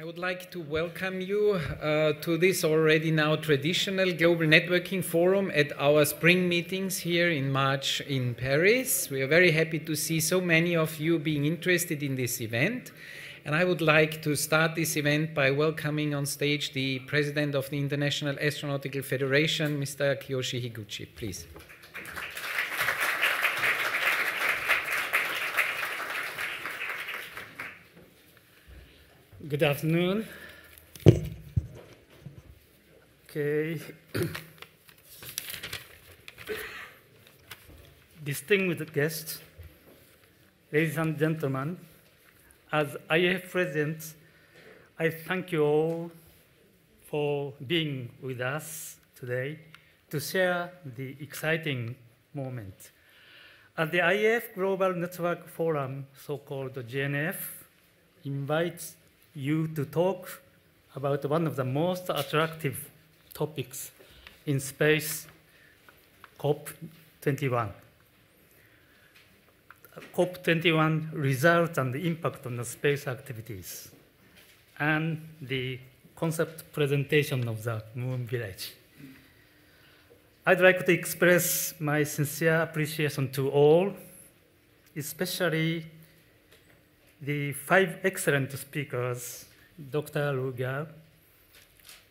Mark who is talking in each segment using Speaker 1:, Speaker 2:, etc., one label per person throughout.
Speaker 1: I would like to welcome you to this already now traditional Global Networking Forum at our spring meetings here in March in Paris. We are very happy to see so many of you being interested in this event. And I would like to start this event by welcoming on stage the President of the International Astronautical Federation, Mr. Kiyoshi Higuchi, please.
Speaker 2: Good afternoon. Okay. Distinguished guests, ladies and gentlemen, as IF President, I thank you all for being with us today to share the exciting moment. At the IF Global Network Forum, so-called GNF, invites you to talk about one of the most attractive topics in space, COP21. COP21 results and the impact on the space activities, and the concept presentation of the Moon Village. I'd like to express my sincere appreciation to all, especially the 5 excellent speakers, Dr. Gall,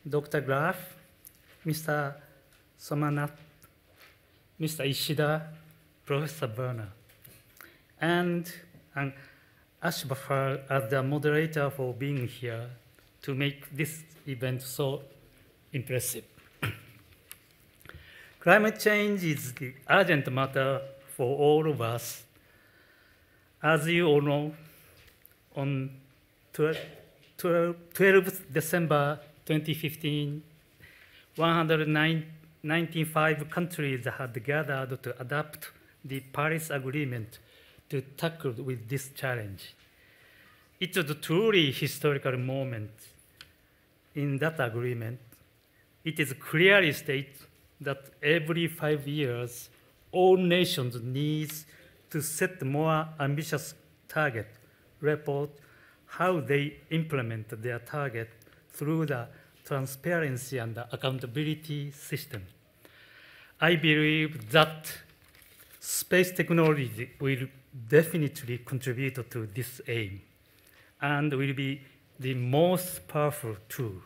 Speaker 2: Dr. Graf, Mr. Somanath, Mr. Ishida, Professor Werner, and Ashbafar as the moderator for being here to make this event so impressive. Climate change is the urgent matter for all of us. As you all know, on 12th December 2015, 195 countries had gathered to adopt the Paris Agreement to tackle with this challenge. It was a truly historical moment. In that agreement, it is clearly stated that every 5 years, all nations need to set more ambitious targets, report how they implement their target through the transparency and the accountability system. I believe that space technology will definitely contribute to this aim and will be the most powerful tool.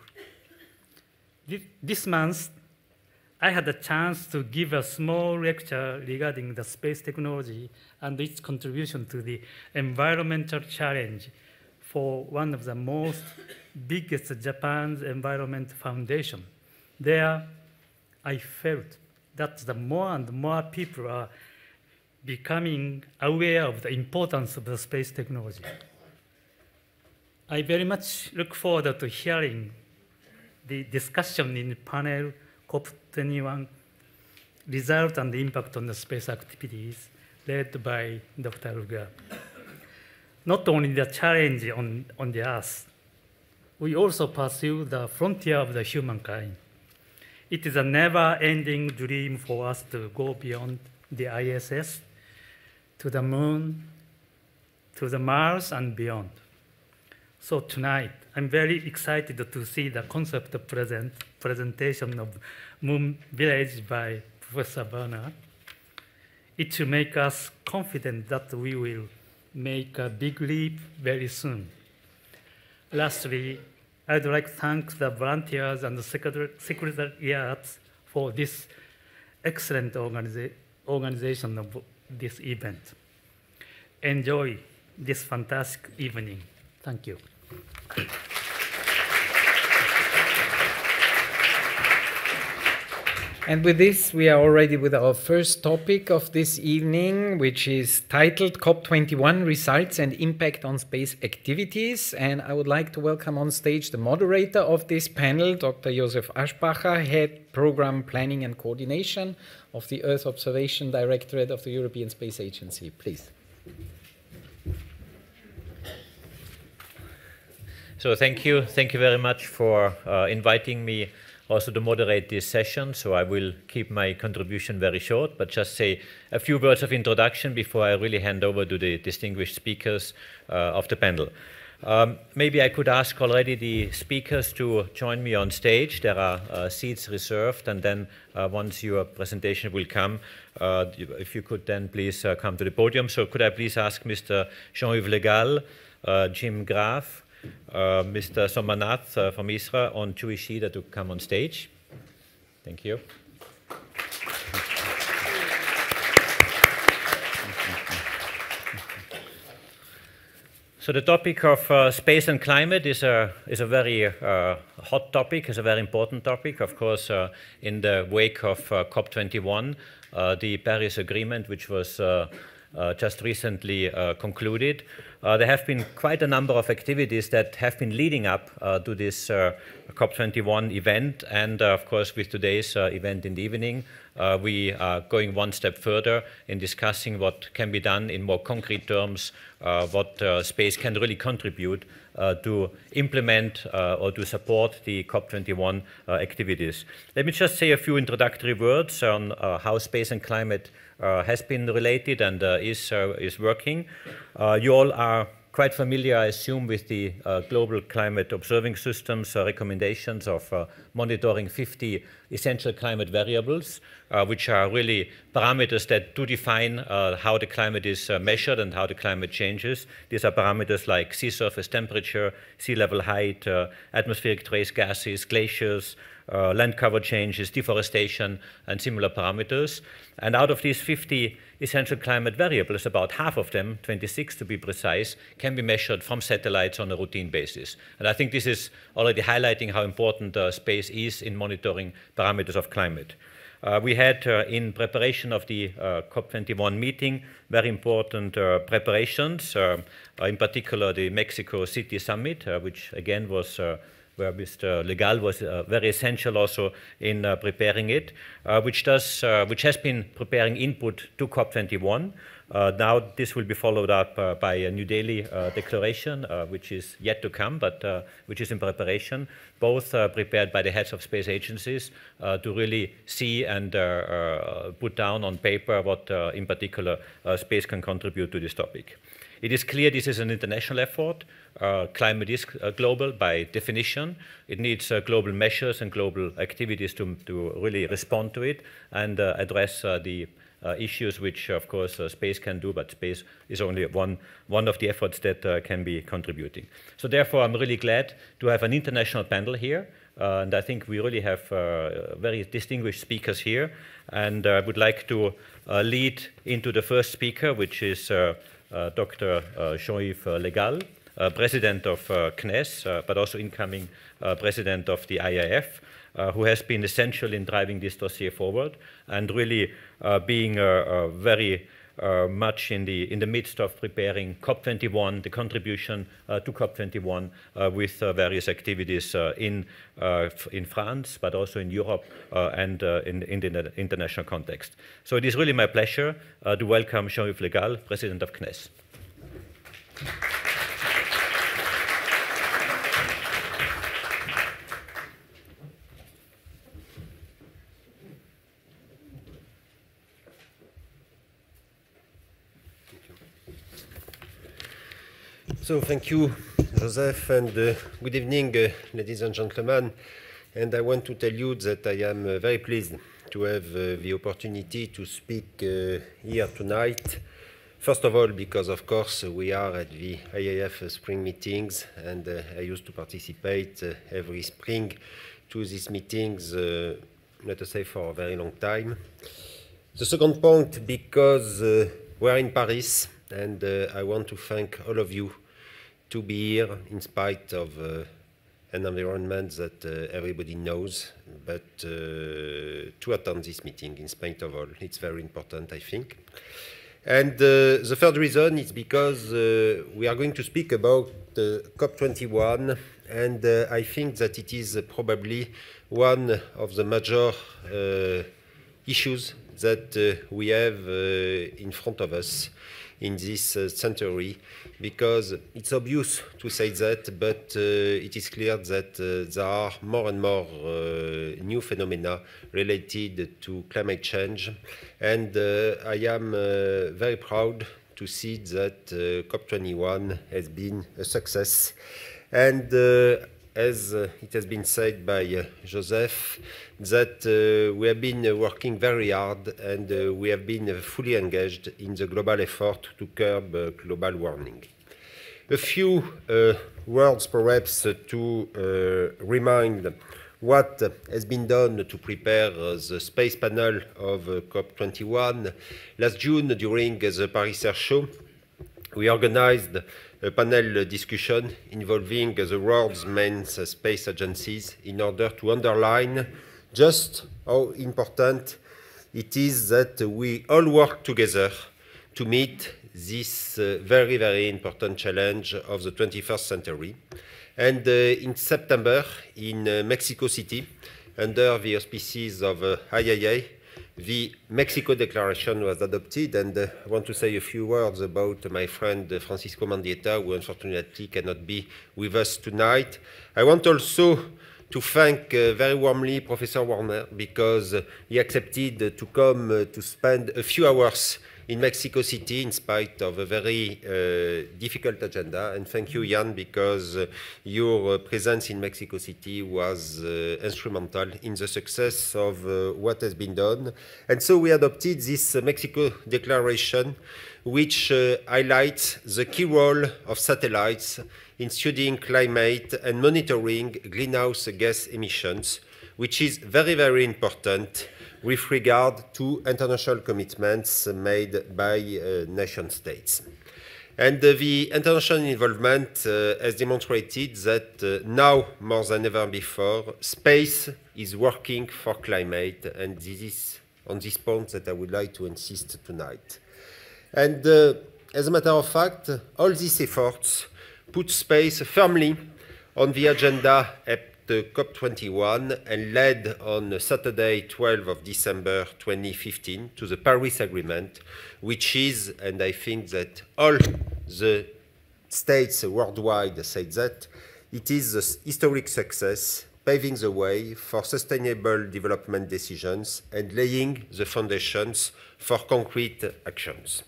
Speaker 2: This month, I had a chance to give a small lecture regarding the space technology and its contribution to the environmental challenge for one of the most biggest Japan's Environment Foundation. There, I felt that the more and more people are becoming aware of the importance of the space technology. I very much look forward to hearing the discussion in panel COP21 result and the impact on the space activities led by Dr. Gall. Not only the challenge on the Earth, we also pursue the frontier of the humankind. It is a never-ending dream for us to go beyond the ISS, to the Moon, to the Mars, and beyond. So tonight, I'm very excited to see the concept presentation of Moon Village by Professor Werner. It will make us confident that we will make a big leap very soon. Lastly, I'd like to thank the volunteers and the secretariats for this excellent organization of this event. Enjoy this fantastic evening. Thank you.
Speaker 1: And with this, we are already with our first topic of this evening, which is titled COP21 Results and Impact on Space Activities. And I would like to welcome on stage the moderator of this panel, Dr. Josef Aschbacher, Head Program Planning and Coordination of the Earth Observation Directorate of the European Space Agency. Please.
Speaker 3: So thank you very much for inviting me also to moderate this session. So I will keep my contribution very short, but just say a few words of introduction before I really hand over to the distinguished speakers of the panel. Maybe I could ask already the speakers to join me on stage. There are seats reserved, and then once your presentation will come, if you could then please come to the podium. So could I please ask Mr. Jean-Yves Le Gall, Jim Graf, Mr. Somanath from ISRO, and Ishida to come on stage. Thank you. So the topic of space and climate is a very hot topic, is a very important topic. Of course, in the wake of COP21, the Paris Agreement, which was just recently concluded, there have been quite a number of activities that have been leading up to this COP21 event. And of course, with today's event in the evening, we are going one step further in discussing what can be done in more concrete terms, what space can really contribute to implement or to support the COP21 activities. Let me just say a few introductory words on how space and climate has been related and is working. You all are quite familiar, I assume, with the Global Climate Observing Systems recommendations of monitoring 50 essential climate variables, which are really parameters that do define how the climate is measured and how the climate changes. These are parameters like sea surface temperature, sea level height, atmospheric trace gases, glaciers, land cover changes, deforestation, and similar parameters. And out of these 50 essential climate variables, about half of them, 26 to be precise, can be measured from satellites on a routine basis. And I think this is already highlighting how important space is in monitoring parameters of climate. We had, in preparation of the COP21 meeting, very important preparations, in particular the Mexico City Summit, which again was where Mr. Le Gall was very essential also in preparing it, which has been preparing input to COP21. Now this will be followed up by a New Delhi declaration, which is yet to come, but which is in preparation, both prepared by the heads of space agencies to really see and put down on paper what, in particular, space can contribute to this topic. It is clear this is an international effort. Climate is global by definition. It needs global measures and global activities to really respond to it and address the issues which, of course, space can do, but space is only one of the efforts that can be contributing. So therefore, I'm really glad to have an international panel here. And I think we really have very distinguished speakers here. And I would like to lead into the first speaker, which is Dr. Jean-Yves Le Gall, President of CNES, but also incoming President of the IIF, who has been essential in driving this dossier forward and really being very much in the midst of preparing COP21, the contribution to COP21 with various activities in France, but also in Europe and in the international context. So it is really my pleasure to welcome Jean-Yves Le Gall, President of CNES.
Speaker 4: So thank you, Joseph, and good evening, ladies and gentlemen. And I want to tell you that I am very pleased to have the opportunity to speak here tonight. First of all, because of course we are at the IIF spring meetings, and I used to participate every spring to these meetings, let us say, for a very long time. The second point, because we are in Paris, and I want to thank all of you to be here in spite of an environment that everybody knows, but to attend this meeting in spite of all. It's very important, I think. And the third reason is because we are going to speak about COP21, and I think that it is probably one of the major issues that we have in front of us in this century, because it's obvious to say that, but it is clear that there are more and more new phenomena related to climate change. And I am very proud to see that COP21 has been a success. And as it has been said by Joseph, that we have been working very hard and we have been fully engaged in the global effort to curb global warming. A few words perhaps to remind what has been done to prepare the space panel of COP21. Last June, during the Paris Air Show, we organized a panel discussion involving the world's main space agencies in order to underline just how important it is that we all work together to meet this very, very important challenge of the 21st century. And in September, in Mexico City, under the auspices of IAA, the Mexico Declaration was adopted, and I want to say a few words about my friend Francisco Mendieta, who unfortunately cannot be with us tonight. I want also to thank very warmly Professor Warner, because he accepted to come to spend a few hours in Mexico City in spite of a very difficult agenda. And thank you, Jan, because your presence in Mexico City was instrumental in the success of what has been done. And so we adopted this Mexico Declaration, which highlights the key role of satellites in studying climate and monitoring greenhouse gas emissions, which is very, very important with regard to international commitments made by nation states. And the international involvement has demonstrated that now, more than ever before, space is working for climate, and this is on this point that I would like to insist tonight. And as a matter of fact, all these efforts put space firmly on the agenda at COP21 and led on Saturday, 12th of December 2015 to the Paris Agreement, which is, and I think that all the states worldwide say that, it is a historic success, paving the way for sustainable development decisions and laying the foundations for concrete actions.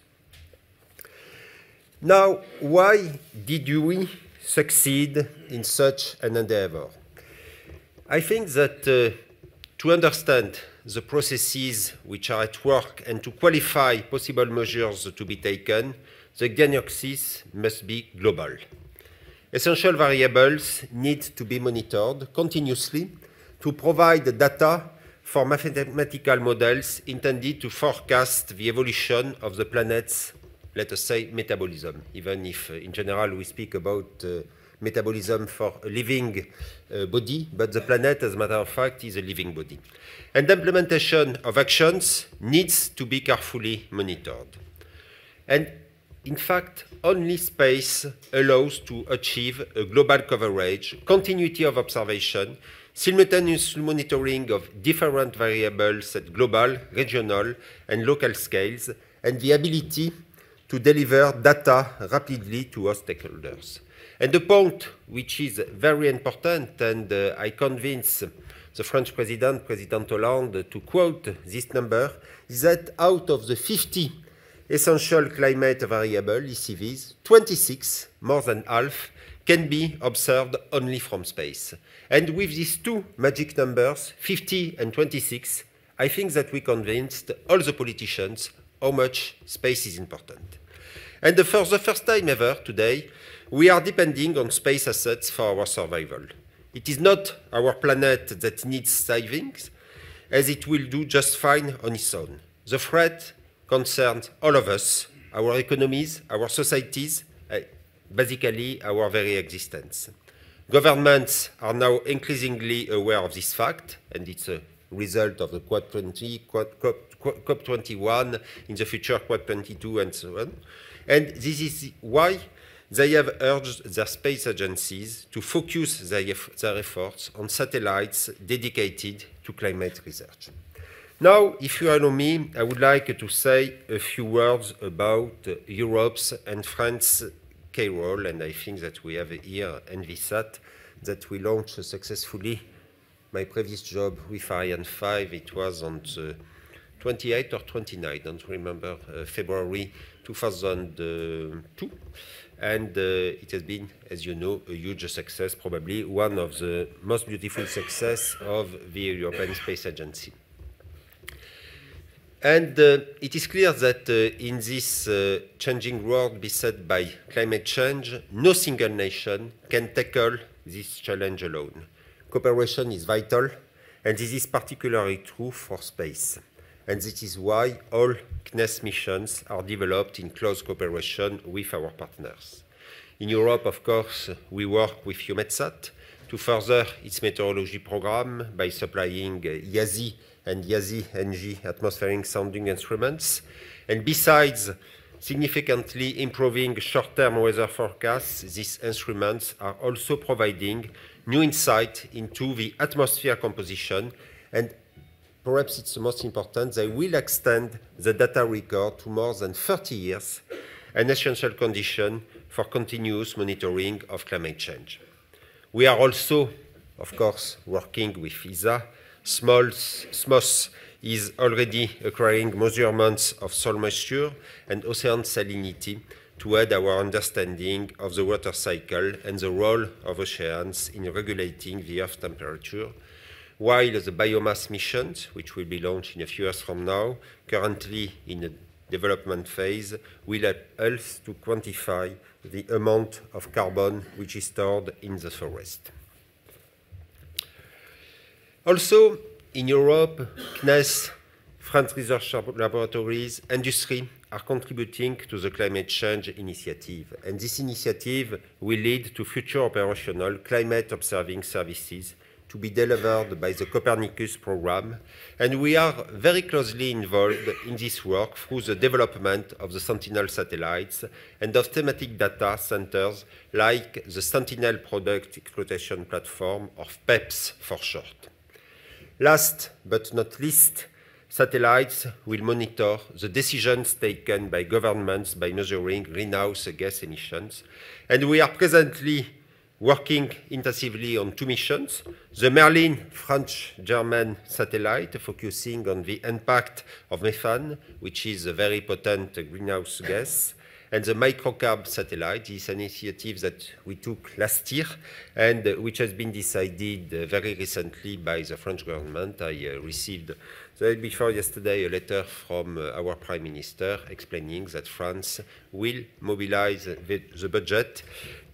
Speaker 4: Now, why did we succeed in such an endeavor? I think that to understand the processes which are at work and to qualify possible measures to be taken, the diagnosis must be global. Essential variables need to be monitored continuously to provide data for mathematical models intended to forecast the evolution of the planet's, let us say, metabolism, even if in general we speak about metabolism for a living body, but the planet, as a matter of fact, is a living body. And the implementation of actions needs to be carefully monitored. And in fact, only space allows to achieve a global coverage, continuity of observation, simultaneous monitoring of different variables at global, regional, and local scales, and the ability to deliver data rapidly to our stakeholders. And the point which is very important, and I convince the French President, President Hollande, to quote this number, is that out of the 50 essential climate variables, ECVs, 26, more than half, can be observed only from space. And with these two magic numbers, 50 and 26, I think that we convinced all the politicians how much space is important. And for the first time ever today, we are depending on space assets for our survival. It is not our planet that needs saving, as it will do just fine on its own. The threat concerns all of us, our economies, our societies, basically our very existence. Governments are now increasingly aware of this fact, and it's a result of the COP21, in the future COP22, and so on. And this is why they have urged their space agencies to focus their efforts on satellites dedicated to climate research. Now, if you allow me, I would like to say a few words about Europe's and France's key role, and I think that we have here NVSat that we launched successfully. My previous job with Ariane 5, it was on the 28th or 29th, I don't remember, February 2002. And it has been, as you know, a huge success, probably one of the most beautiful success of the European Space Agency. And it is clear that in this changing world beset by climate change, no single nation can tackle this challenge alone. Cooperation is vital, and this is particularly true for space. And this is why all CNES missions are developed in close cooperation with our partners. In Europe, of course, we work with EUMETSAT to further its meteorology program by supplying YASI and YASI-NG atmospheric sounding instruments. And besides significantly improving short-term weather forecasts, these instruments are also providing new insight into the atmosphere composition, and perhaps it's the most important, they will extend the data record to more than 30 years, an essential condition for continuous monitoring of climate change. We are also, of course, working with ESA. SMOS is already acquiring measurements of soil moisture and ocean salinity to aid our understanding of the water cycle and the role of oceans in regulating the Earth's temperature, while the biomass missions, which will be launched in a few years from now, currently in the development phase, will help us to quantify the amount of carbon which is stored in the forest. Also, in Europe, CNES, French research laboratories, industry are contributing to the climate change initiative. And this initiative will lead to future operational climate observing services to be delivered by the Copernicus program. And we are very closely involved in this work through the development of the Sentinel satellites and of thematic data centers like the Sentinel Product Exploitation Platform, or PEPS for short. Last but not least, satellites will monitor the decisions taken by governments by measuring greenhouse gas emissions. And we are presently working intensively on two missions: the Merlin French-German satellite, focusing on the impact of methane, which is a very potent greenhouse gas, and the microcarb satellite. This is an initiative that we took last year and which has been decided very recently by the French government. I received the day before yesterday a letter from our Prime Minister explaining that France will mobilize the budget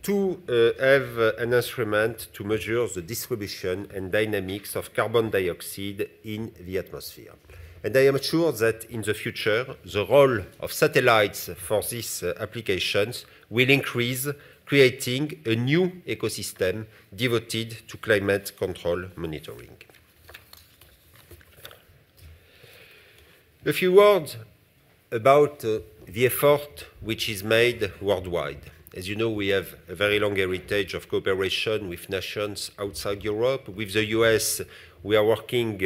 Speaker 4: to have an instrument to measure the distribution and dynamics of carbon dioxide in the atmosphere. And I am sure that in the future, the role of satellites for these applications will increase, creating a new ecosystem devoted to climate control monitoring. A few words about the effort which is made worldwide. As you know, we have a very long heritage of cooperation with nations outside Europe. With the US, we are working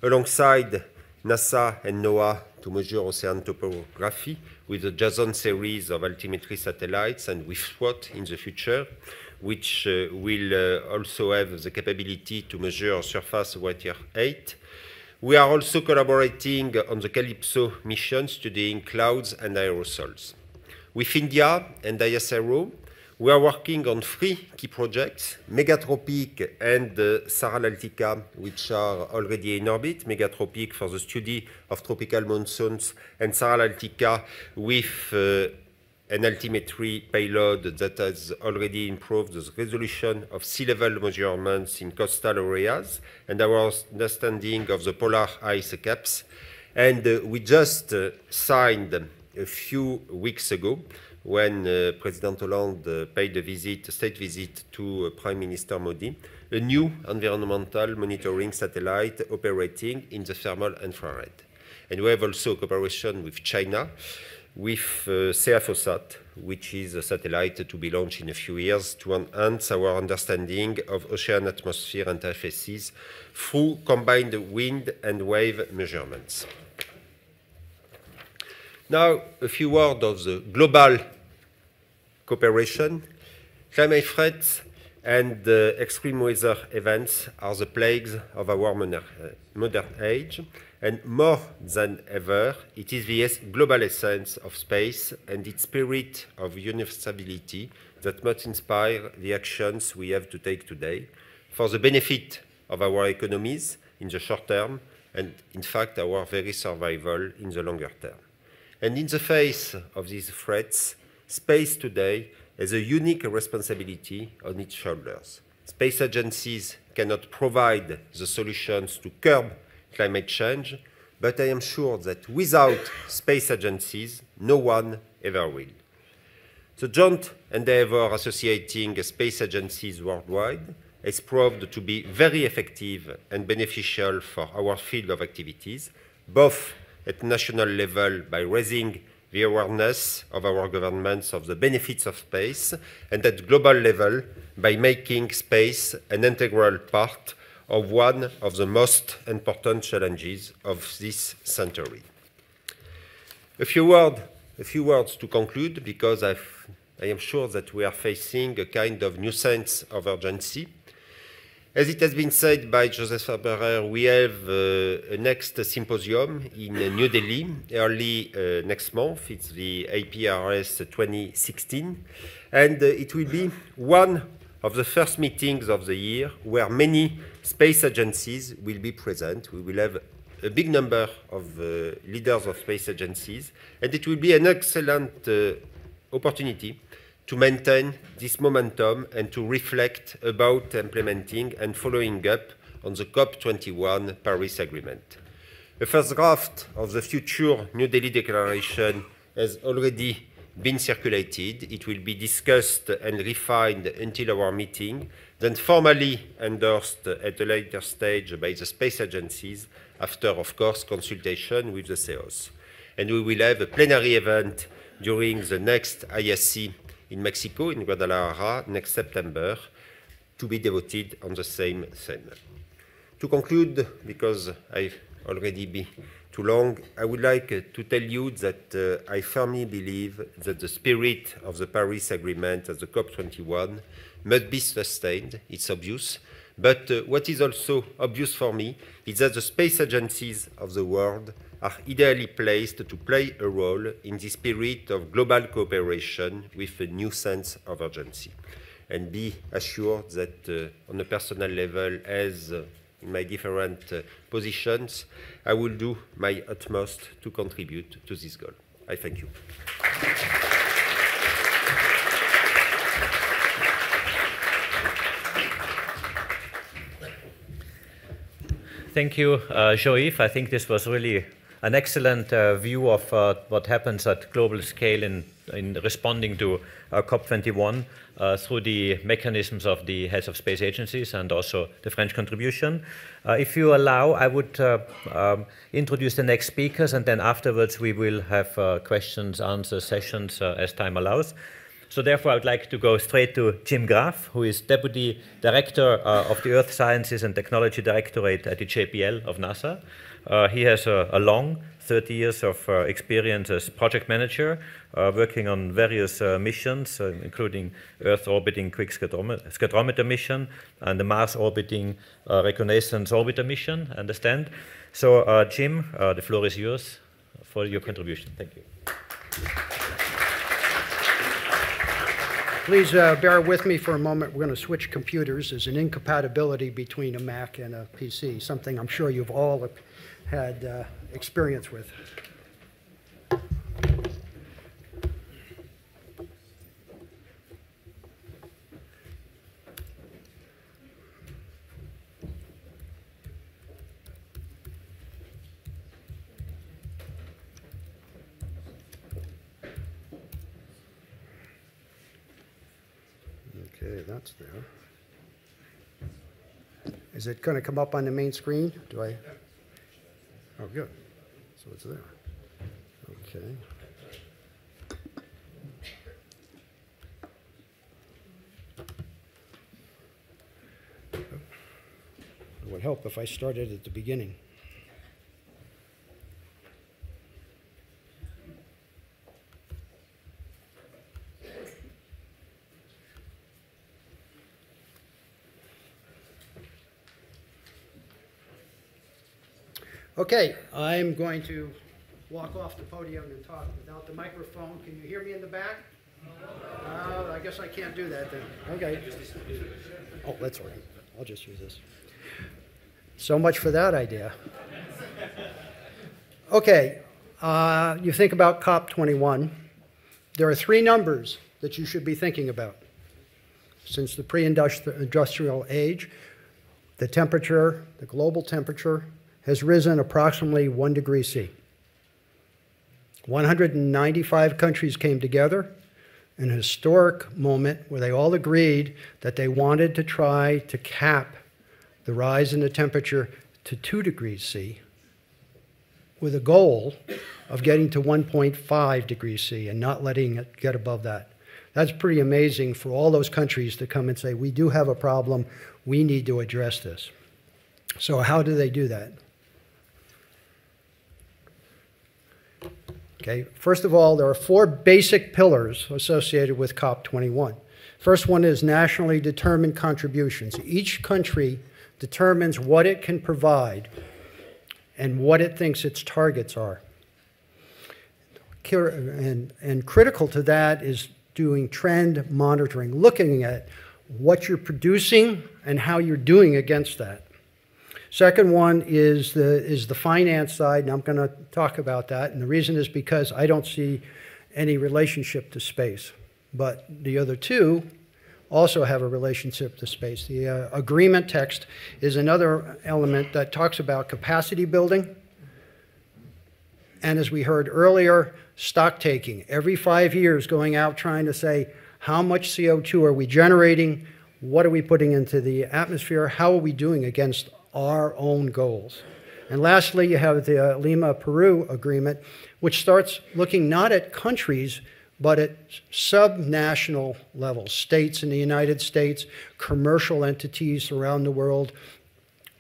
Speaker 4: alongside NASA and NOAA to measure ocean topography with the JASON series of altimetry satellites, and with SWOT in the future, which will also have the capability to measure surface water height. We are also collaborating on the Calypso mission, studying clouds and aerosols. With India and ISRO, we are working on three key projects: Megatropic and Saralaltica, which are already in orbit. Megatropic for the study of tropical monsoons, and Saralaltica with an altimetry payload that has already improved the resolution of sea level measurements in coastal areas and our understanding of the polar ice caps. And we just signed a few weeks ago, when President Hollande paid a state visit to Prime Minister Modi, a new environmental monitoring satellite operating in the thermal infrared. And we have also a cooperation with China, with CFOSAT, which is a satellite to be launched in a few years to enhance our understanding of ocean atmosphere interfaces through combined wind and wave measurements. Now, a few words of the global cooperation. Climate threats and extreme weather events are the plagues of our modern age. And more than ever, it is the global essence of space and its spirit of universality that must inspire the actions we have to take today for the benefit of our economies in the short term and, in fact, our very survival in the longer term. And in the face of these threats, space today has a unique responsibility on its shoulders. Space agencies cannot provide the solutions to curb climate change, but I am sure that without space agencies, no one ever will. The joint endeavor associating space agencies worldwide has proved to be very effective and beneficial for our field of activities, both at national level by raising the awareness of our governments of the benefits of space, and at global level by making space an integral part of one of the most important challenges of this century. A few words to conclude, because I am sure that we are facing a kind of new sense of urgency. As it has been said by Joseph Faberer, we have a next symposium in New Delhi early next month. It's the APRS 2016, and it will be one of the first meetings of the year where many space agencies will be present. We will have a big number of leaders of space agencies, and it will be an excellent opportunity to maintain this momentum and to reflect about implementing and following up on the COP21 Paris Agreement. The first draft of the future New Delhi Declaration has already been circulated. It will be discussed and refined until our meeting, then formally endorsed at a later stage by the space agencies after, of course, consultation with the CEOs. And we will have a plenary event during the next ISC in Mexico, in Guadalajara, next September, to be devoted on the same theme. To conclude, because I've already been too long, I would like to tell you that I firmly believe that the spirit of the Paris Agreement at the COP21 must be sustained. It's obvious. But what is also obvious for me is that the space agencies of the world are ideally placed to play a role in the spirit of global cooperation with a new sense of urgency. And be assured that on a personal level, as in my different positions, I will do my utmost to contribute to this goal. I thank you.
Speaker 3: Thank you, Jean-Yves. I think this was really an excellent view of what happens at global scale in responding to COP21 through the mechanisms of the heads of space agencies and also the French contribution. If you allow, I would introduce the next speakers, and then afterwards we will have questions, answer sessions as time allows. So therefore, I would like to go straight to Jim Graf, who is Deputy Director of the Earth Sciences and Technology Directorate at the JPL of NASA. He has a long 30 years of experience as project manager, working on various missions, including Earth orbiting quick spectrometer mission and the Mars orbiting reconnaissance orbiter mission, I understand. So Jim, the floor is yours for your contribution. Thank you.
Speaker 5: Please bear with me for a moment. We're going to switch computers. There's an incompatibility between a Mac and a PC, something I'm sure you've all had experience with. Okay, that's there. Is it going to come up on the main screen? Do I? Oh, good. So it's there. Okay. It would help if I started at the beginning. Okay, I'm going to walk off the podium and talk without the microphone. Can you hear me in the back? I guess I can't do that then. Okay. Oh, that's all right. I'll just use this. So much for that idea. Okay, you think about COP21. There are three numbers that you should be thinking about. Since the pre-industrial age, the temperature, the global temperature, has risen approximately 1 degree C. 195 countries came together in a historic moment where they all agreed that they wanted to try to cap the rise in the temperature to 2 degrees C with a goal of getting to 1.5 degrees C and not letting it get above that. That's pretty amazing for all those countries to come and say, we do have a problem, we need to address this. So how do they do that? Okay, first of all, there are 4 basic pillars associated with COP21. First one is nationally determined contributions. Each country determines what it can provide and what it thinks its targets are. And critical to that is doing trend monitoring, looking at what you're producing and how you're doing against that. Second one is the finance side, and I'm going to talk about that. And the reason is because I don't see any relationship to space. But the other two also have a relationship to space. The agreement text is another element that talks about capacity building. And as we heard earlier, stock taking. Every 5 years going out trying to say, how much CO2 are we generating? What are we putting into the atmosphere? How are we doing against our own goals? And lastly, you have the Lima-Peru agreement, which starts looking not at countries, but at subnational levels, states in the United States, commercial entities around the world.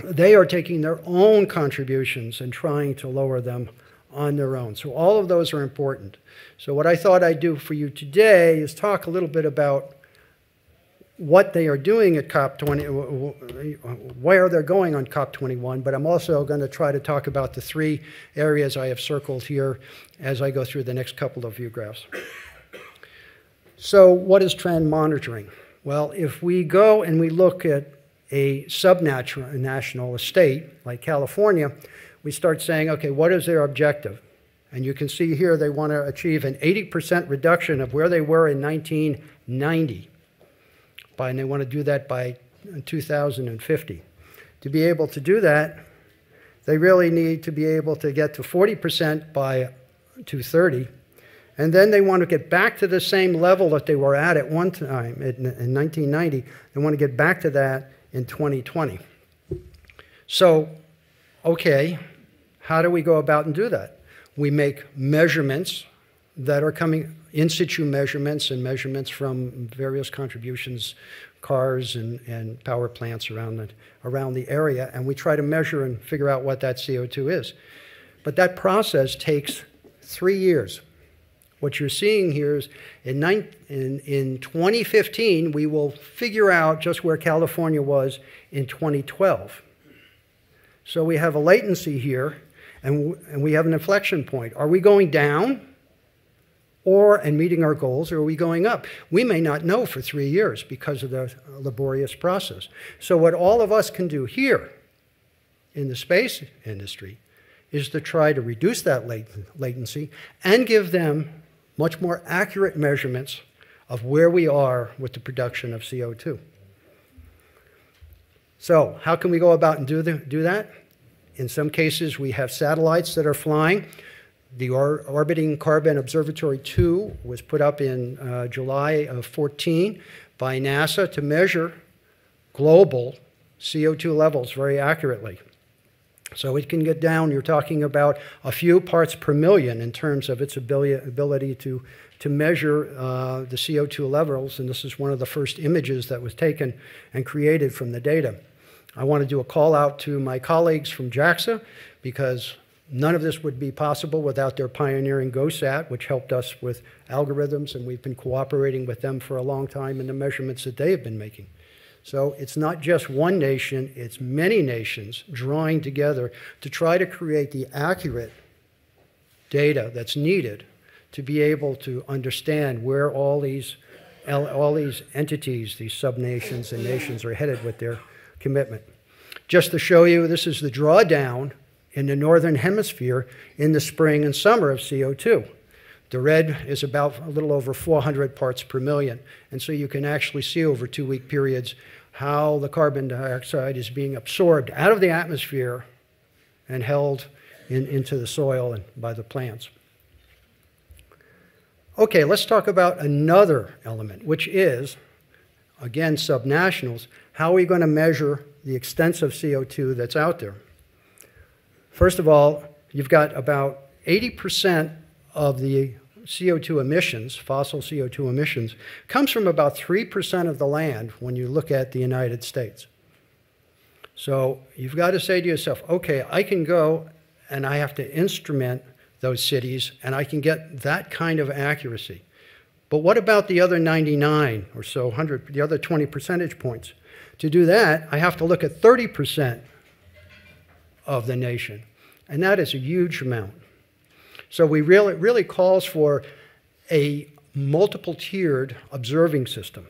Speaker 5: They are taking their own contributions and trying to lower them on their own. So all of those are important. So what I thought I'd do for you today is talk a little bit about what they are doing at COP20, where they're going on COP21, but I'm also going to try to talk about the 3 areas I have circled here as I go through the next couple of view graphs. So what is trend monitoring? Well, if we go and we look at a subnational state like California, we start saying, okay, what is their objective? And you can see here they want to achieve an 80% reduction of where they were in 1990. And they want to do that by 2050. To be able to do that, they really need to be able to get to 40% by 2030. And then they want to get back to the same level that they were at one time in 1990. They want to get back to that in 2020. So, okay, how do we go about and do that? We make measurements that are coming in situ measurements and measurements from various contributions, cars and power plants around the area, and we try to measure and figure out what that CO2 is. But that process takes 3 years. What you're seeing here is in 2015, we will figure out just where California was in 2012. So we have a latency here, and we have an inflection point. Are we going down and meeting our goals, or are we going up? We may not know for 3 years because of the laborious process. So what all of us can do here in the space industry is to try to reduce that latency and give them much more accurate measurements of where we are with the production of CO2. So how can we go about and do that? In some cases, we have satellites that are flying. The Orbiting Carbon Observatory 2 was put up in July of 14 by NASA to measure global CO2 levels very accurately. So it can get down, you're talking about a few parts per million in terms of its ability to measure the CO2 levels, and this is one of the first images that was taken and created from the data. I want to do a call out to my colleagues from JAXA because none of this would be possible without their pioneering GOSAT, which helped us with algorithms, and we've been cooperating with them for a long time in the measurements that they have been making. So it's not just one nation, it's many nations drawing together to try to create the accurate data that's needed to be able to understand where all these entities, these subnations and nations are headed with their commitment. Just to show you, this is the drawdown in the northern hemisphere in the spring and summer of CO2. The red is about a little over 400 parts per million. And so you can actually see over 2-week periods how the carbon dioxide is being absorbed out of the atmosphere and held into the soil and by the plants. Okay, let's talk about another element, which is, again, subnationals. How are we going to measure the extensive CO2 that's out there? First of all, you've got about 80% of the CO2 emissions, fossil CO2 emissions, comes from about 3% of the land when you look at the United States. So you've got to say to yourself, okay, I can go and I have to instrument those cities and I can get that kind of accuracy. But what about the other 99 or so, 100, the other 20 percentage points? To do that, I have to look at 30% of the nation. And that is a huge amount. So it really calls for a multiple-tiered observing system.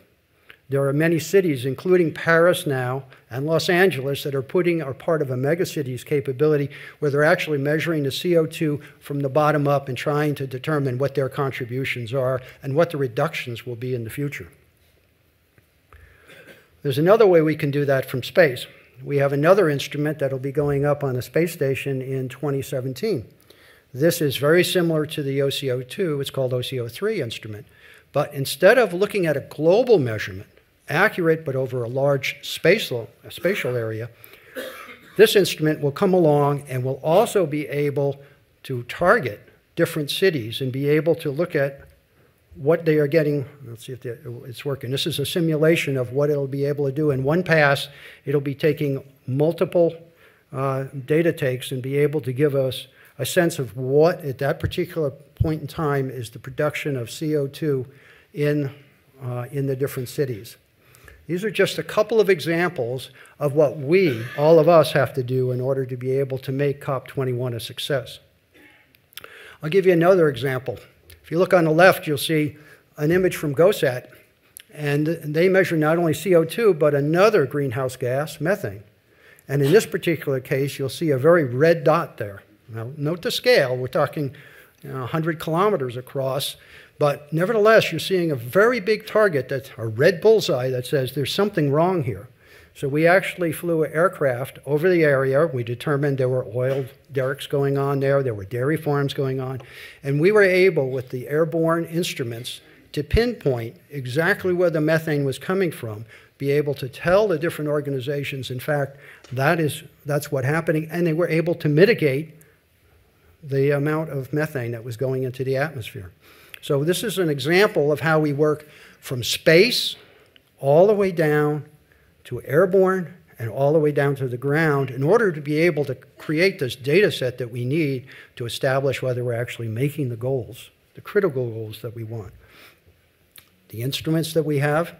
Speaker 5: There are many cities, including Paris now and Los Angeles, that are part of a megacities capability where they're actually measuring the CO2 from the bottom up and trying to determine what their contributions are and what the reductions will be in the future. There's another way we can do that from space. We have another instrument that will be going up on the space station in 2017. This is very similar to the OCO2. It's called OCO3 instrument. But instead of looking at a global measurement, accurate but over a large spatial area, this instrument will come along and will also be able to target different cities and be able to look at what they are getting. Let's see if it's working. This is a simulation of what it'll be able to do. In one pass, it'll be taking multiple data takes and be able to give us a sense of what, at that particular point in time, is the production of CO2 in the different cities. These are just a couple of examples of what we, all of us, have to do in order to be able to make COP21 a success. I'll give you another example. If you look on the left, you'll see an image from GOSAT, and they measure not only CO2, but another greenhouse gas, methane. And in this particular case, you'll see a very red dot there. Now, note the scale. We're talking 100 kilometers across, but nevertheless, you're seeing a very big target, that's a red bullseye that says there's something wrong here. So we actually flew an aircraft over the area. We determined there were oil derricks going on there. There were dairy farms going on. And we were able, with the airborne instruments, to pinpoint exactly where the methane was coming from, be able to tell the different organizations, in fact, that's what's happening. And they were able to mitigate the amount of methane that was going into the atmosphere. So this is an example of how we work from space all the way down to airborne and all the way down to the ground in order to be able to create this data set that we need to establish whether we're actually making the goals, the critical goals that we want. The instruments that we have,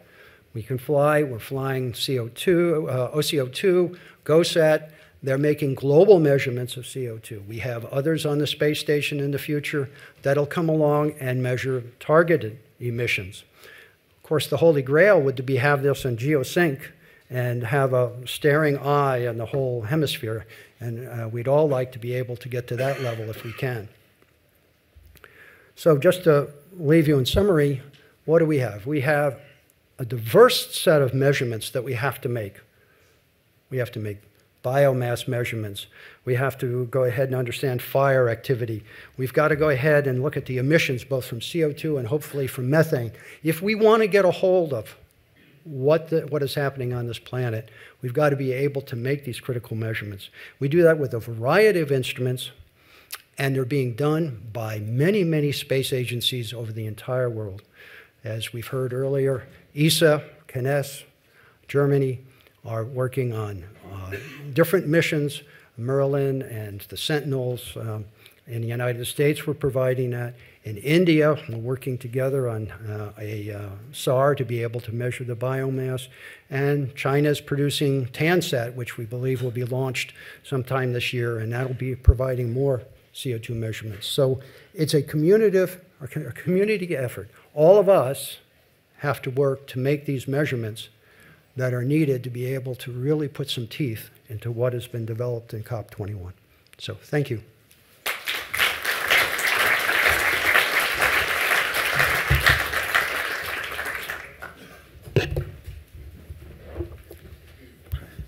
Speaker 5: we can fly. We're flying CO2, OCO2, GOSAT. They're making global measurements of CO2. We have others on the space station in the future that'll come along and measure targeted emissions. Of course, the Holy Grail would be have this in geosync and have a staring eye on the whole hemisphere. And we'd all like to be able to get to that level if we can. So just to leave you in summary, what do we have? We have a diverse set of measurements that we have to make. We have to make biomass measurements. We have to go ahead and understand fire activity. We've got to go ahead and look at the emissions, both from CO2 and hopefully from methane. If we want to get a hold of what is happening on this planet, we've got to be able to make these critical measurements. We do that with a variety of instruments, and they're being done by many, many space agencies over the entire world. As we've heard earlier, ESA, CNES, Germany are working on different missions, Merlin and the Sentinels, In the United States, we're providing that. In India, we're working together on a SAR to be able to measure the biomass. And China is producing TANSAT, which we believe will be launched sometime this year, and that'll be providing more CO2 measurements. So it's a community effort. All of us have to work to make these measurements that are needed to be able to really put some teeth into what has been developed in COP21. So thank you.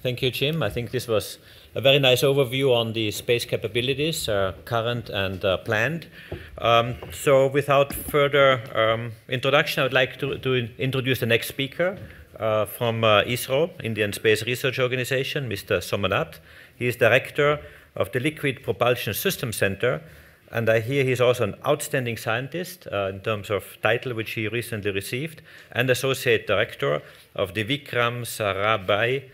Speaker 3: Thank you, Jim. I think this was a very nice overview on the space capabilities, current and planned. So without further introduction, I would like to introduce the next speaker from ISRO, Indian Space Research Organization, Mr. Somanath. He is Director of the Liquid Propulsion System Center, and I hear he's also an outstanding scientist in terms of title, which he recently received, and Associate Director of the Vikram Sarabhai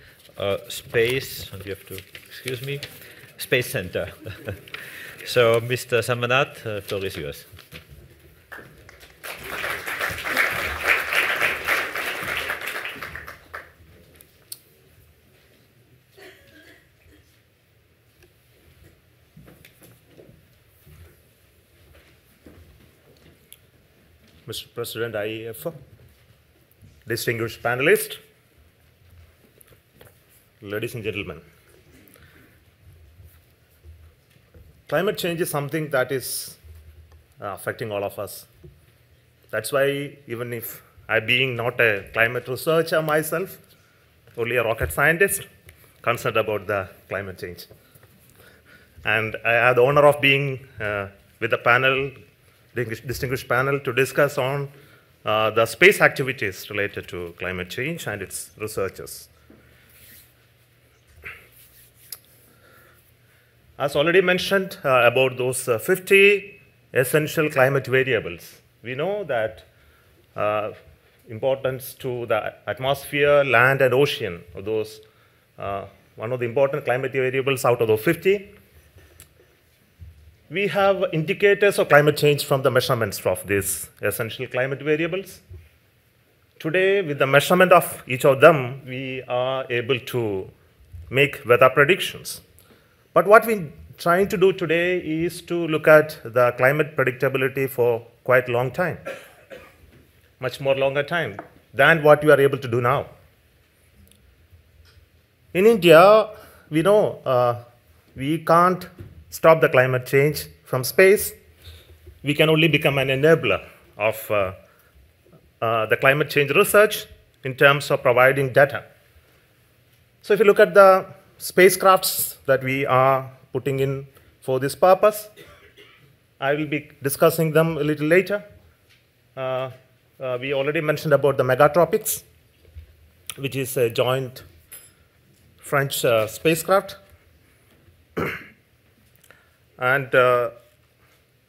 Speaker 3: Space, and you have to excuse me, Space Center. So, Mr. Somanath, the floor is yours.
Speaker 6: Mr. President, IEF, distinguished panelists, ladies and gentlemen. Climate change is something that is affecting all of us. That's why even if I being not a climate researcher myself, only a rocket scientist, concerned about the climate change. And I have the honor of being with the panel, distinguished panel, to discuss on the space activities related to climate change and its researchers. As already mentioned about those 50 essential climate variables, we know that importance to the atmosphere, land, and ocean, those one of the important climate variables out of those 50. We have indicators of climate change from the measurements of these essential climate variables. Today, with the measurement of each of them, we are able to make weather predictions. But what we're trying to do today is to look at the climate predictability for quite a long time, much more longer time than what we are able to do now. In India, we know we can't stop the climate change from space. We can only become an enabler of the climate change research in terms of providing data. So if you look at the spacecrafts that we are putting in for this purpose, I will be discussing them a little later. We already mentioned about the Tropics, which is a joint French spacecraft. And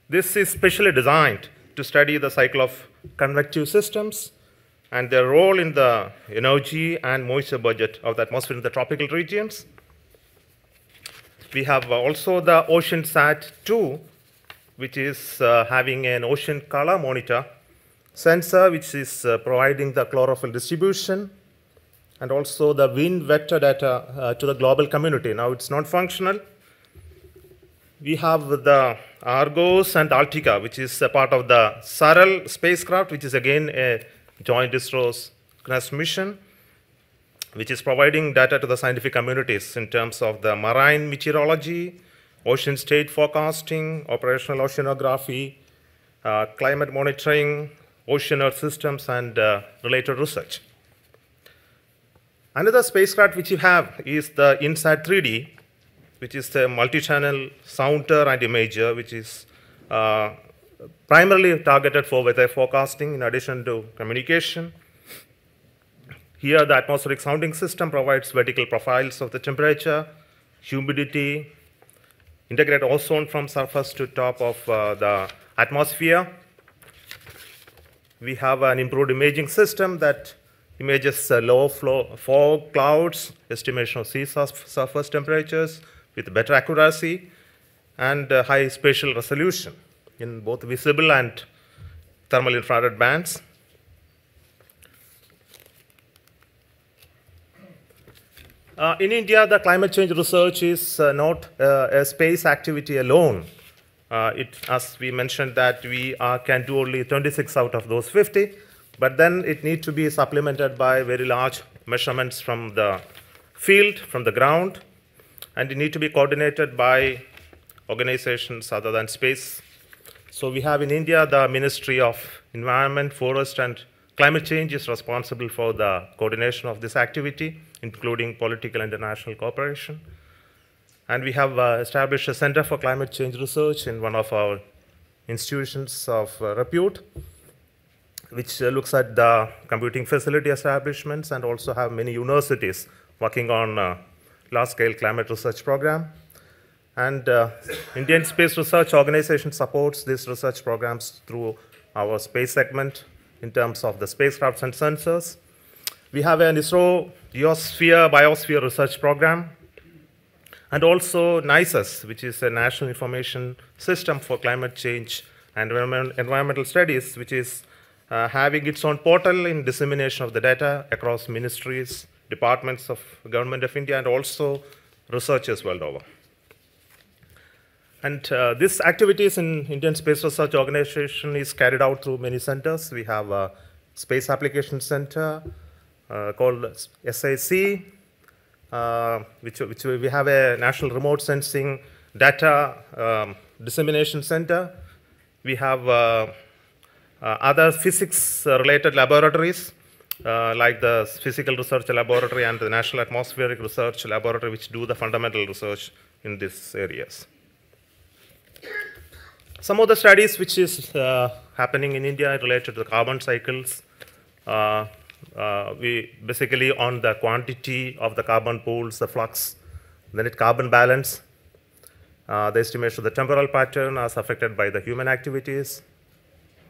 Speaker 6: this is specially designed to study the cycle of convective systems and their role in the energy and moisture budget of the atmosphere in the tropical regions. We have also the OceanSat-2, which is having an ocean color monitor sensor, which is providing the chlorophyll distribution, and also the wind vector data to the global community. Now it's not functional. We have the Argos and Altica, which is a part of the Saral spacecraft, which is again a joint ISRO's CNES mission, which is providing data to the scientific communities in terms of the marine meteorology, ocean state forecasting, operational oceanography, climate monitoring, ocean earth systems, and related research. Another spacecraft which you have is the INSAT 3D, which is a multi-channel sounder and imager, which is primarily targeted for weather forecasting in addition to communication. Here, the atmospheric sounding system provides vertical profiles of the temperature, humidity, integrate ozone from surface to top of the atmosphere. We have an improved imaging system that images low flow fog clouds, estimation of sea surface temperatures with better accuracy. and high spatial resolution in both visible and thermal infrared bands. In India, the climate change research is not a space activity alone. As we mentioned, that we can do only 26 out of those 50, but then it needs to be supplemented by very large measurements from the field, from the ground, and it needs to be coordinated by organizations other than space. So we have in India the Ministry of Environment, Forest, and Climate Change is responsible for the coordination of this activity, including political and international cooperation. And we have established a Center for Climate Change Research in one of our institutions of repute, which looks at the computing facility establishments and also have many universities working on large-scale climate research program. And Indian Space Research Organization supports these research programs through our space segment in terms of the spacecrafts and sensors. We have an ISRO Geosphere Biosphere Research Program, and also NICES, which is a National Information System for Climate Change and Environmental Studies, which is having its own portal in dissemination of the data across ministries, departments of Government of India, and also researchers world over. And this activities in Indian Space Research Organization is carried out through many centers. We have a Space Application Center called SIC, which we have a National Remote Sensing Data Dissemination Center. We have other physics-related laboratories, like the Physical Research Laboratory and the National Atmospheric Research Laboratory, which do the fundamental research in these areas. Some of the studies which is happening in India related to the carbon cycles, we basically on the quantity of the carbon pools, the flux, then carbon balance, the estimation of the temporal pattern as affected by the human activities,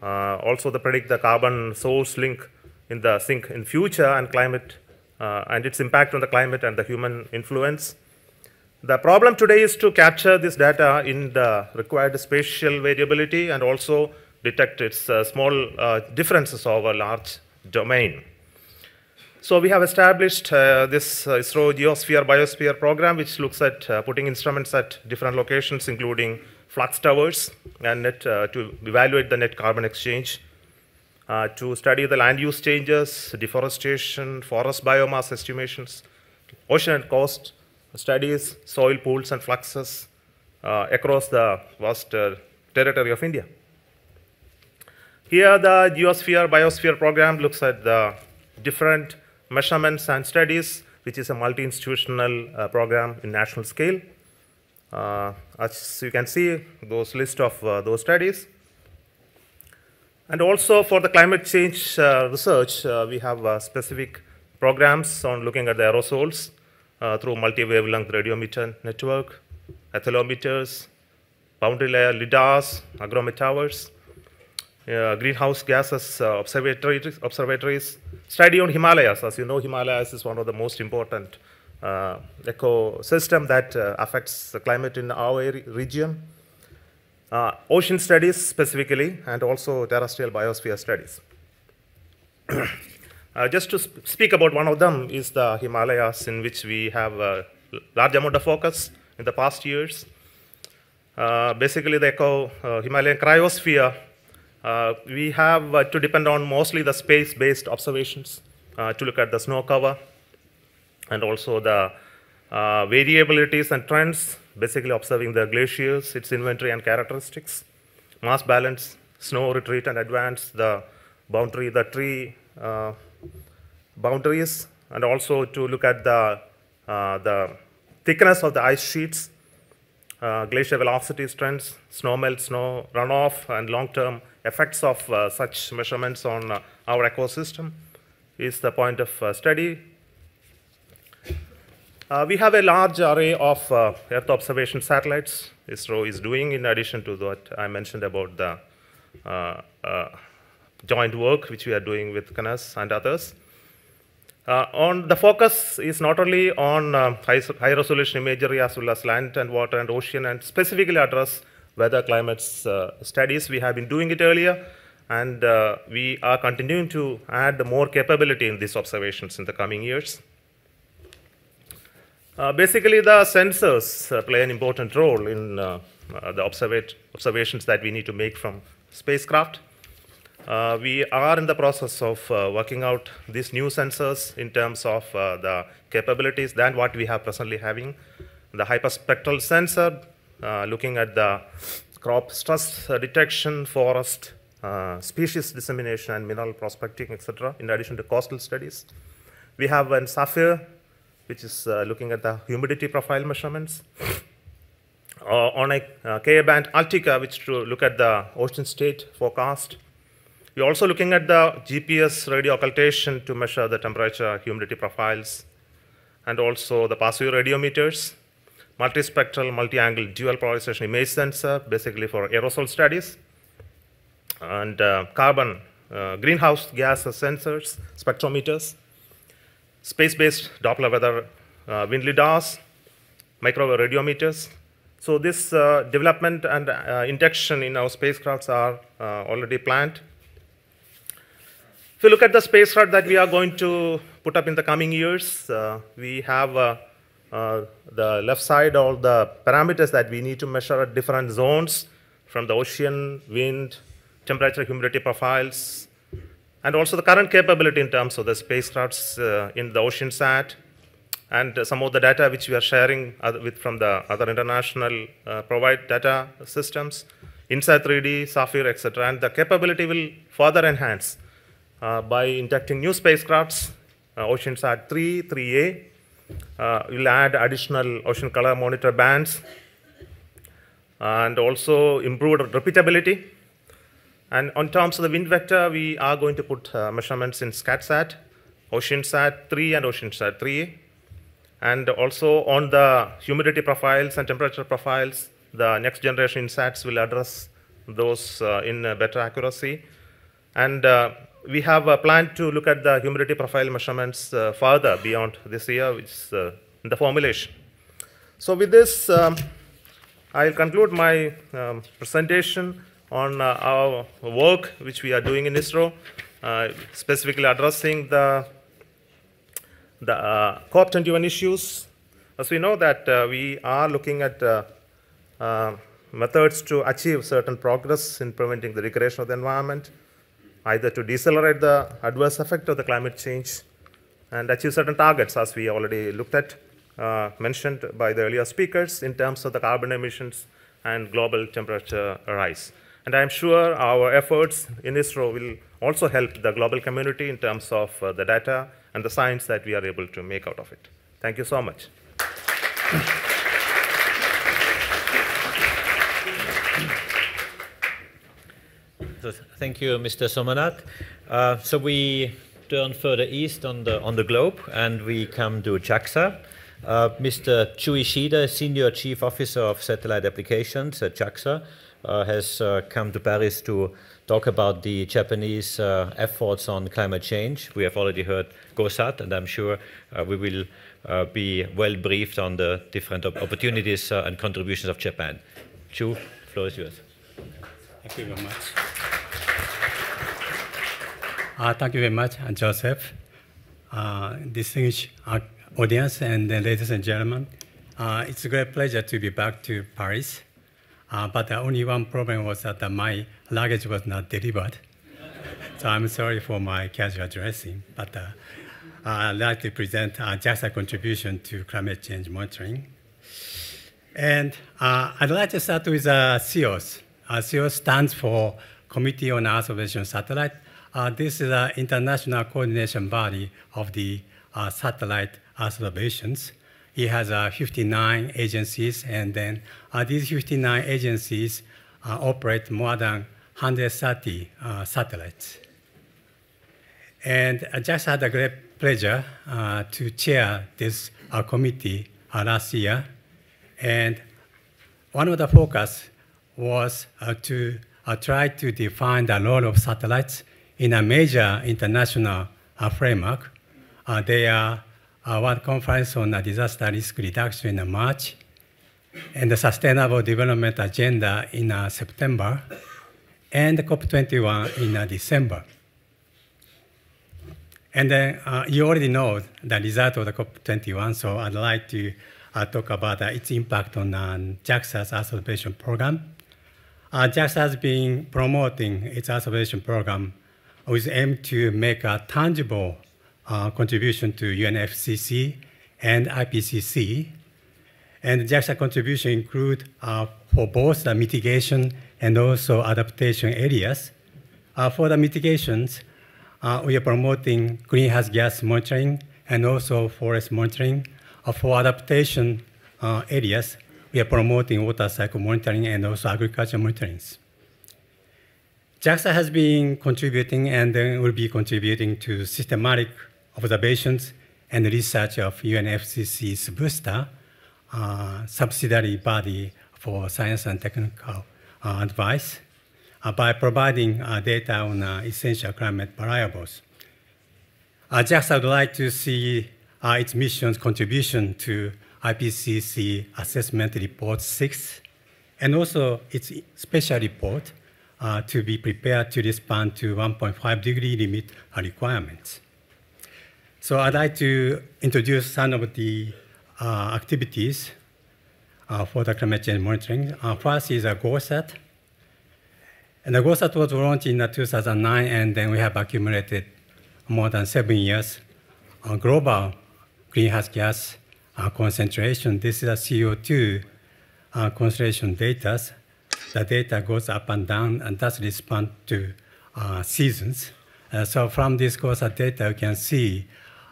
Speaker 6: also the predict the carbon source link in the sink in future and climate and its impact on the climate and the human influence. The problem today is to capture this data in the required spatial variability and also detect its small differences over a large domain. So we have established this ISRO Geosphere Biosphere program, which looks at putting instruments at different locations, including flux towers and to evaluate the net carbon exchange, to study the land use changes, deforestation, forest biomass estimations, ocean and coast studies, soil pools and fluxes across the vast territory of India. Here the Geosphere Biosphere program looks at the different measurements and studies, which is a multi-institutional program in national scale. As you can see, those list of those studies. And also for the climate change research, we have specific programs on looking at the aerosols through multi-wavelength radiometer network, athelometers, boundary layer lidars, agromet towers, greenhouse gases observatories, study on Himalayas. As you know, Himalayas is one of the most important ecosystem that affects the climate in our region. Ocean studies specifically, and also terrestrial biosphere studies. Just to speak about one of them is the Himalayas, in which we have a large amount of focus in the past years. Basically, the Himalayan cryosphere, we have to depend on mostly the space-based observations to look at the snow cover and also the variabilities and trends, basically observing the glaciers, its inventory and characteristics, mass balance, snow retreat and advance, the boundary, the tree boundaries, and also to look at the thickness of the ice sheets, glacier velocities trends, snow melt, snow runoff, and long-term effects of such measurements on our ecosystem is the point of study. We have a large array of Earth observation satellites ISRO is doing, in addition to what I mentioned about the joint work which we are doing with CNES and others. On the focus is not only on high resolution imagery as well as land and water and ocean, and specifically address weather climate studies. We have been doing it earlier, and we are continuing to add more capability in these observations in the coming years. Basically, the sensors play an important role in the observations that we need to make from spacecraft. We are in the process of working out these new sensors in terms of the capabilities than what we have presently having. The hyperspectral sensor, looking at the crop stress detection, forest, species dissemination, and mineral prospecting, etc., in addition to coastal studies. We have an Sapphire, which is looking at the humidity profile measurements. On a K-band Altica, which to look at the ocean state forecast. We're also looking at the GPS radio occultation to measure the temperature, humidity profiles, and also the passive radiometers, multispectral, multi-angle, dual polarization image sensor, basically for aerosol studies, and carbon, greenhouse gas sensors, spectrometers, space-based Doppler weather wind lidars, microwave radiometers. So this development and induction in our spacecrafts are already planned. If you look at the spacecraft that we are going to put up in the coming years, we have the left side, all the parameters that we need to measure at different zones, from the ocean, wind, temperature, humidity profiles, and also the current capability in terms of the spacecrafts in the ocean sat, and some of the data which we are sharing from the other international provide data systems, INSAT 3D, Sapphire, etc. And the capability will further enhance by inducting new spacecrafts, OceanSat 3, 3A. We'll add additional ocean color monitor bands, and also improved repeatability. And on terms of the wind vector, we are going to put measurements in SCATSat, OceanSat 3 and OceanSat 3A. And also on the humidity profiles and temperature profiles, the next generation INSATs will address those in better accuracy. And we have a plan to look at the humidity profile measurements further beyond this year, which is in the formulation. So with this, I'll conclude my presentation on our work which we are doing in ISRO, specifically addressing the COP21 issues. As we know that we are looking at methods to achieve certain progress in preventing the degradation of the environment, either to decelerate the adverse effect of the climate change and achieve certain targets, as we already looked at, mentioned by the earlier speakers, in terms of the carbon emissions and global temperature rise. And I'm sure our efforts in ISRO will also help the global community in terms of the data and the science that we are able to make out of it. Thank you so much.
Speaker 3: So thank you, Mr. Somanath. So we turn further east on the globe, and we come to JAXA. Mr. Chu Ishida, Senior Chief Officer of Satellite Applications at JAXA, has come to Paris to talk about the Japanese efforts on climate change. We have already heard GOSAT, and I'm sure we will be well briefed on the different opportunities and contributions of Japan. Chu, the floor is yours.
Speaker 7: Thank you very much. Thank you very much, Joseph. Distinguished audience and ladies and gentlemen, it's a great pleasure to be back to Paris. But only one problem was that my luggage was not delivered. So I'm sorry for my casual dressing, but I'd like to present JAXA contribution to climate change monitoring. And I'd like to start with CEOS. CEOS stands for Committee on Earth Observation Satellite. This is an international coordination body of the satellite observations. It has 59 agencies, and then these 59 agencies operate more than 130 satellites. And JAXA had a great pleasure to chair this committee last year. And one of the focus was to try to define the role of satellites in a major international framework. their World Conference on Disaster Risk Reduction in March, and the Sustainable Development Agenda in September, and the COP21 in December. And then you already know the result of the COP21, so I'd like to talk about its impact on JAXA's Earth observation program. JAXA has been promoting its Earth observation program with aim to make a tangible contribution to UNFCCC and IPCC. And JAXA contribution include for both the mitigation and also adaptation areas. For the mitigations, we are promoting greenhouse gas monitoring and also forest monitoring. For adaptation areas, we are promoting water cycle monitoring and also agriculture monitoring. JAXA has been contributing and will be contributing to systematic observations and research of UNFCCC's booster, subsidiary body for science and technical advice, by providing data on essential climate variables. JAXA would like to see its mission's contribution to IPCC Assessment Report 6, and also its special report to be prepared to respond to 1.5 degree limit requirements. So I'd like to introduce some of the activities for the climate change monitoring. First is a GOSAT. And the GOSAT was launched in 2009, and then we have accumulated more than 7 years global greenhouse gas concentration. This is a CO2 concentration data. The data goes up and down and does respond to seasons. So from this GOSAT data, you can see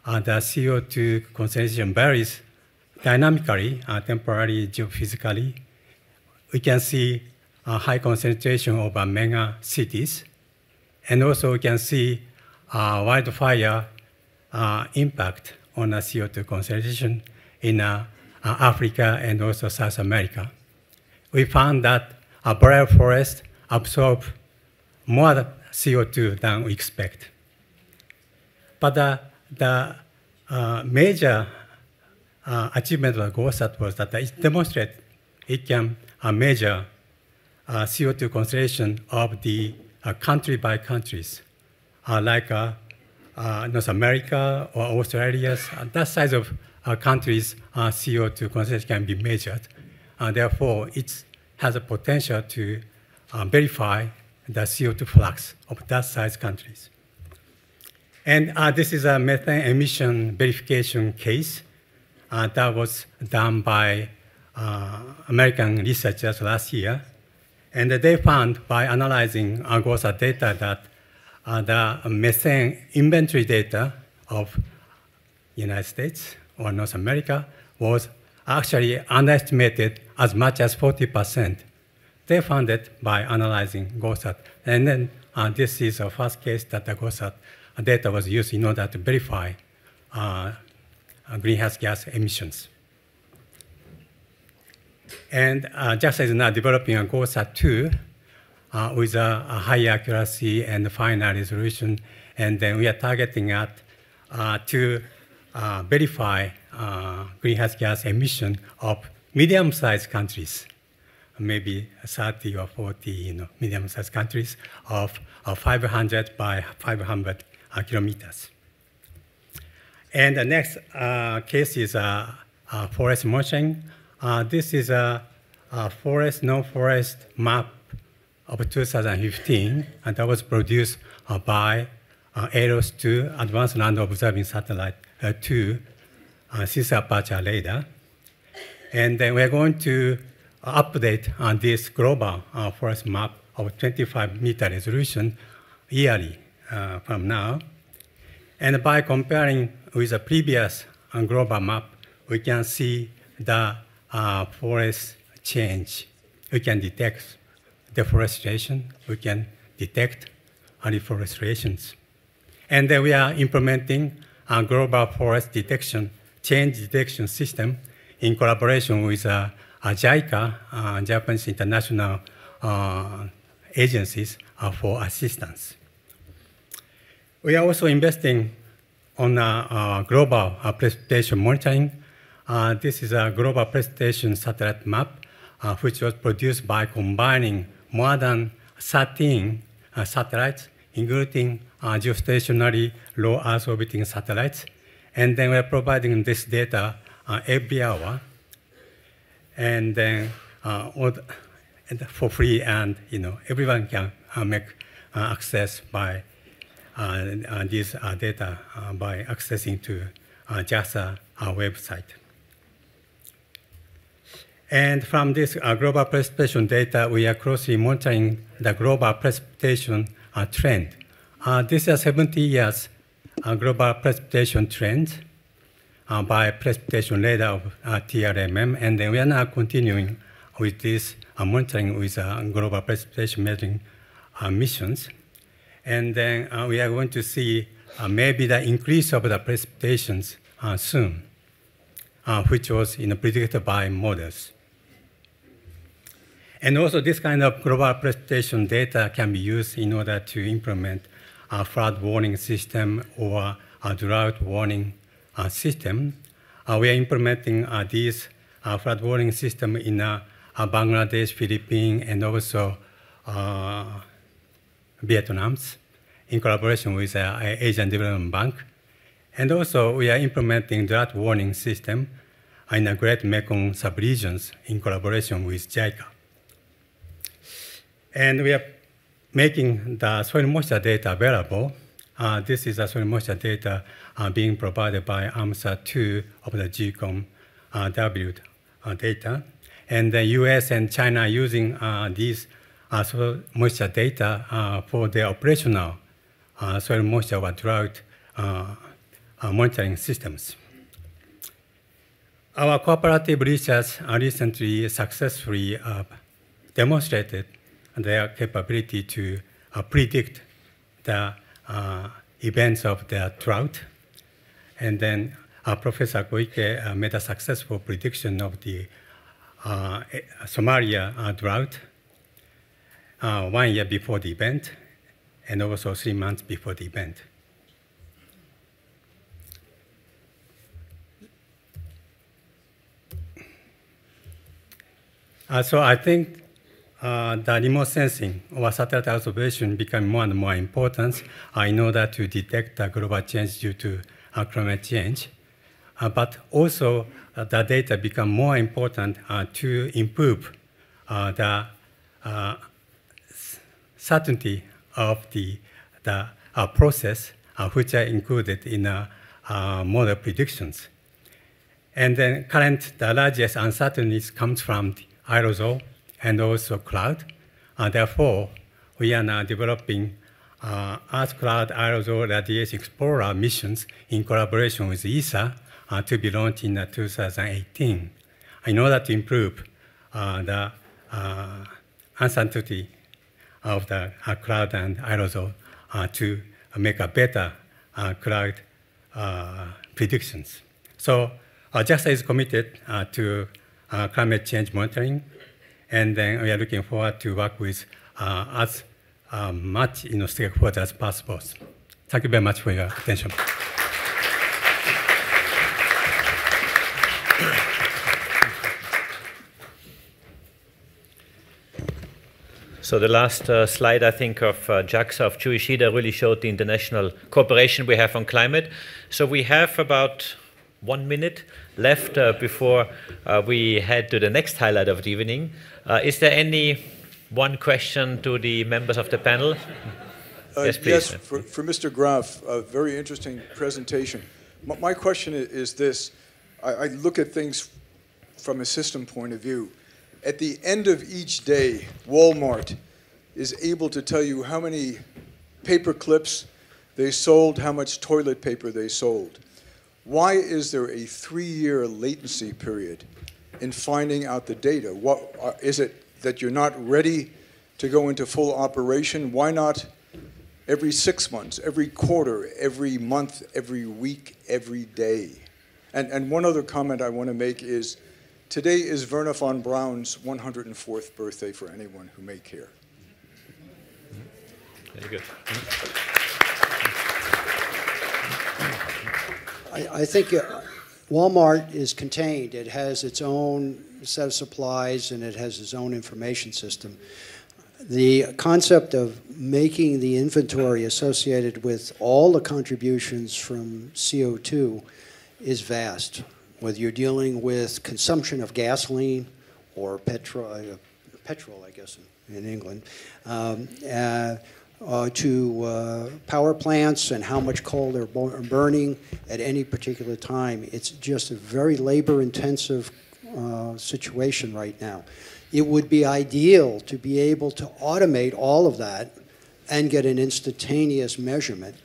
Speaker 7: the CO2 concentration varies dynamically, temporarily, geophysically. We can see a high concentration over mega cities. And also we can see wildfire impact on the CO2 concentration in Africa and also South America. We found that boreal forests absorb more CO2 than we expect. But the major achievement of the GOSAT was that it demonstrated it can measure CO2 concentration of the country by countries, like North America or Australia. That size of countries' CO2 concentration can be measured. Therefore, it has a potential to verify the CO2 flux of that size countries. And this is a methane emission verification case that was done by American researchers last year. And they found by analyzing GOSAT data that the methane inventory data of United States or North America was actually underestimated as much as 40%. They found it by analyzing GOSAT. And then this is the first case that the GOSAT data was used in order to verify greenhouse gas emissions. And JAXA is now developing a GOSAT 2 with a high accuracy and final resolution. And then we are targeting at to verify greenhouse gas emission of medium-sized countries, maybe 30 or 40 medium-sized countries of 500 by 500 kilometers. And the next case is forest monitoring. This is a forest, non-forest map of 2015, and that was produced by Aerospace 2, Advanced Land Observing Satellite 2, Cis Aperture Radar. And then we're going to update on this global forest map of 25-meter resolution yearly from now. And by comparing with the previous global map, we can see the forest change. We can detect deforestation. We can detect reforestations. And then we are implementing a global forest detection, change detection system in collaboration with JICA, Japanese international agencies for assistance. We are also investing on global precipitation monitoring. This is a global precipitation satellite map, which was produced by combining more than 13 satellites, including geostationary low Earth orbiting satellites. And then we're providing this data every hour, and then for free, and everyone can make access by this data by accessing to JAXA website. And from this global precipitation data, we are closely monitoring the global precipitation trend. This is 70 years global precipitation trend by precipitation radar of TRMM, and then we are now continuing with this monitoring with global precipitation measuring missions. And then we are going to see maybe the increase of the precipitations soon, which was predicted by models. And also this kind of global precipitation data can be used in order to implement a flood warning system or a drought warning system. We are implementing these flood warning system in Bangladesh, Philippines, and also Vietnam, in collaboration with Asian Development Bank. And also we are implementing drought warning system in the Great Mekong subregions in collaboration with JICA. And we are making the soil moisture data available. This is the soil moisture data being provided by AMSA2 of the GCOM-W data. And the US and China are using these soil moisture data for their operational soil moisture or drought monitoring systems. Our cooperative research recently successfully demonstrated their capability to predict the events of the drought. And then Professor Koike made a successful prediction of the Somalia drought 1 year before the event, and also 3 months before the event. So I think the remote sensing or satellite observation become more and more important in order to detect the global change due to climate change. But also the data become more important to improve the certainty of the process which are included in model predictions. And then the largest uncertainties comes from the aerosol and also cloud. Therefore, we are now developing Earth Cloud Aerosol Radiation Explorer missions in collaboration with ESA to be launched in 2018 in order to improve the uncertainty of the cloud and aerosol to make a better cloud predictions. So JAXA is committed to climate change monitoring, and then we are looking forward to work with as much stakeholders as possible. Thank you very much for your attention.
Speaker 3: So the last slide, I think, of JAXA, of Chu Ishida, really showed the international cooperation we have on climate. So we have about 1 minute left before we head to the next highlight of the evening. Is there any one question to the members of the panel? Yes, please.
Speaker 8: Yes, for Mr. Graf, a very interesting presentation. My question is this. I look at things from a system point of view. At the end of each day, Walmart is able to tell you how many paper clips they sold, how much toilet paper they sold. Why is there a 3-year latency period in finding out the data? What, is it that you're not ready to go into full operation? Why not every 6 months, every quarter, every month, every week, every day? And one other comment I want to make is, today is Wernher von Braun's 104th birthday for anyone who may care.
Speaker 3: Very good.
Speaker 5: I think Walmart is contained. It has its own set of supplies and it has its own information system. The concept of making the inventory associated with all the contributions from CO2 is vast. Whether you're dealing with consumption of gasoline or petrol, I guess, in England, to power plants and how much coal they're burning at any particular time. It's just a very labor-intensive situation right now. It would be ideal to be able to automate all of that and get an instantaneous measurement.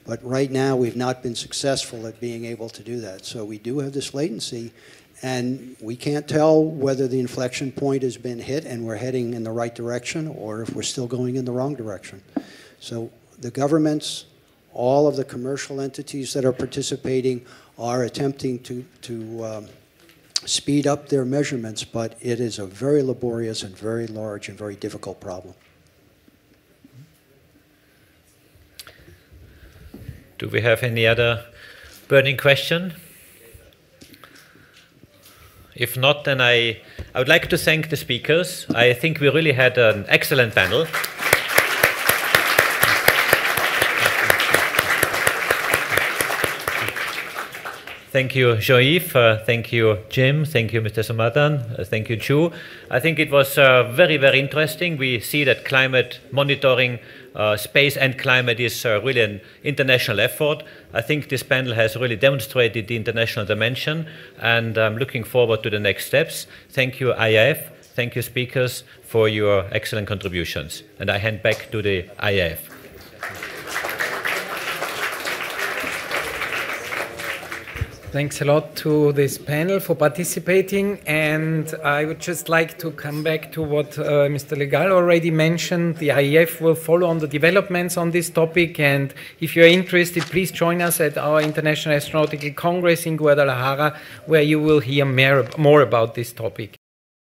Speaker 5: But right now, we've not been successful at being able to do that. So we do have this latency, and we can't tell whether the inflection point has been hit and we're heading in the right direction or if we're still going in the wrong direction. So the governments, all of the commercial entities that are participating are attempting to speed up their measurements, but it is a very laborious and very large and very difficult problem.
Speaker 3: Do we have any other burning question? If not, then I would like to thank the speakers. I think we really had an excellent panel. Thank you, Jean-Yves. Thank you, Jim. Thank you, Mr. Somanath. Thank you, Chu. I think it was very, very interesting. We see that climate monitoring, space and climate is really an international effort. I think this panel has really demonstrated the international dimension, and I'm looking forward to the next steps. Thank you, IAF. Thank you, speakers, for your excellent contributions. And I hand back to the IAF.
Speaker 1: Thanks a lot to this panel for participating, and I would just like to come back to what Mr. Gall already mentioned. The IEF will follow on the developments on this topic, and if you're interested, please join us at our International Astronautical Congress in Guadalajara, where you will hear more about this topic.